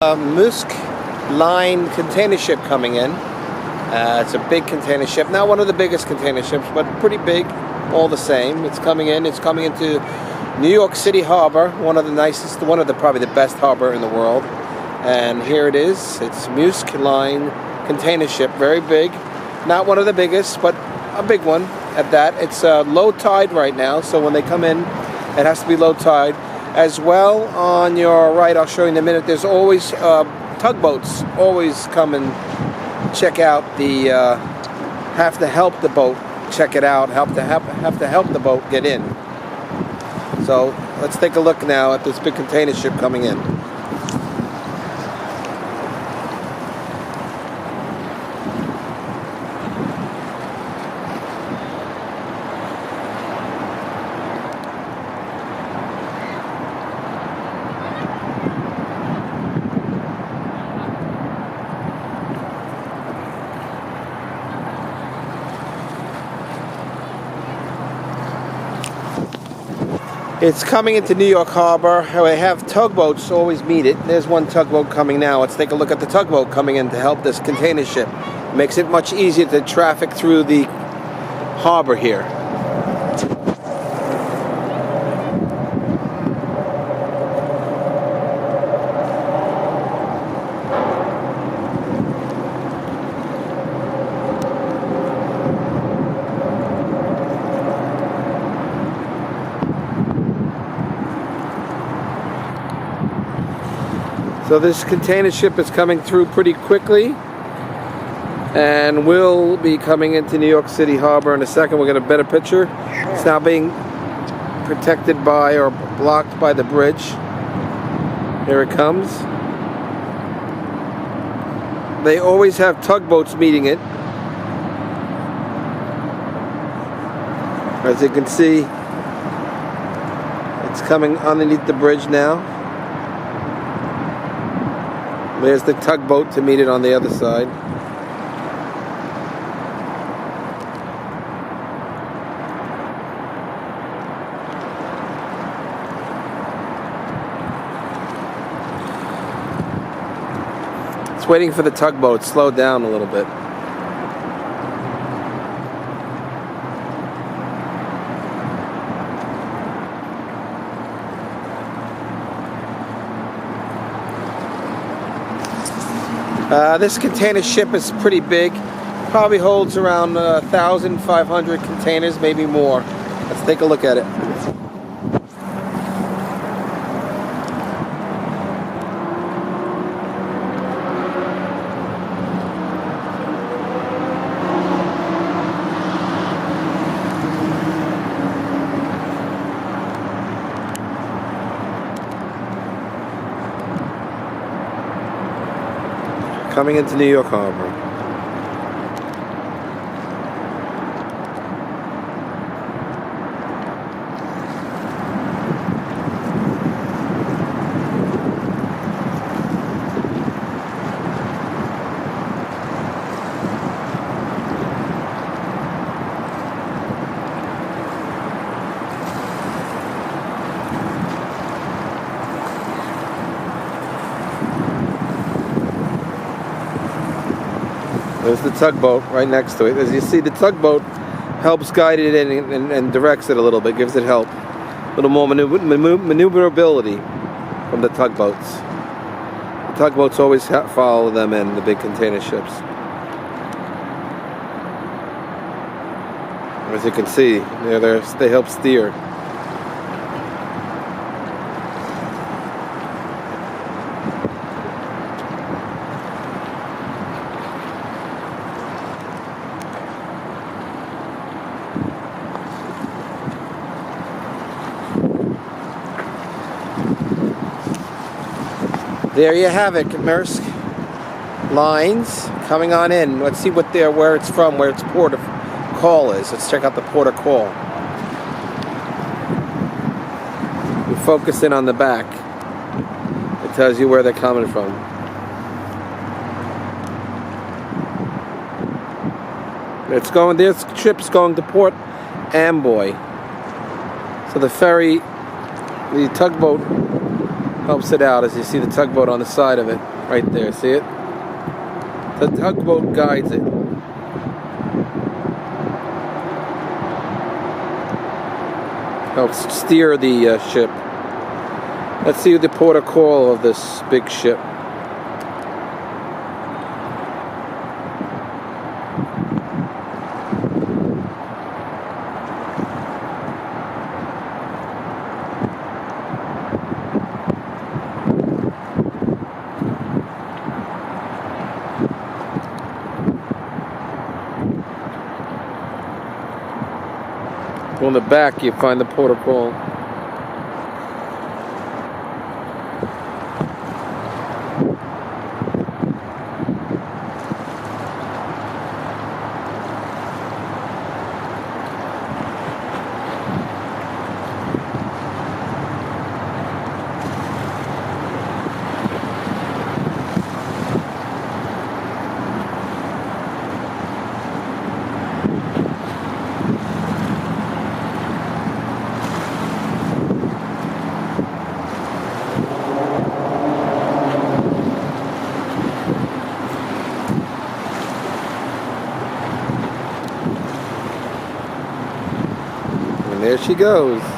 MAERSK line container ship coming in. It's a big container ship, not one of the biggest container ships, but pretty big all the same. It's coming into New York City Harbor, one of the nicest, probably the best harbor in the world. And here it is. It's MAERSK line container ship, very big, not one of the biggest, but a big one at that. It's low tide right now, so when they come in, it has to be low tide. As well, on your right, I'll show you in a minute, there's always tugboats always come and check out the, have to help the boat check it out, have to help the boat get in. So let's take a look now at this big container ship coming in. It's coming into New York Harbor. We have tugboats always meet it. There's one tugboat coming now. Let's take a look at the tugboat coming in to help this container ship. Makes it much easier to traffic through the harbor here. So this container ship is coming through pretty quickly and will be coming into New York City Harbor in a second. We'll get a better picture. It's now being protected by or blocked by the bridge. Here it comes. They always have tugboats meeting it. As you can see, it's coming underneath the bridge now. There's the tugboat to meet it on the other side. It's waiting for the tugboat. Slow down a little bit. This container ship is pretty big. Probably holds around 1,500 containers, maybe more. Let's take a look at it. Coming into New York Harbor. There's the tugboat right next to it. As you see, the tugboat helps guide it in and directs it a little bit, gives it help. A little more maneuverability from the tugboats. The tugboats always follow them in, the big container ships. As you can see, they help steer. There you have it, MAERSK lines coming on in. Let's see where it's from, where its port of call is. Let's check out the port of call. You focus in on the back. It tells you where they're coming from. This ship's going to Port Amboy. So the tugboat helps it out, as you see the tugboat on the side of it, right there. See it? The tugboat guides it. Helps steer the ship. Let's see the port of call of this big ship. On the back you find the port of call. And there she goes.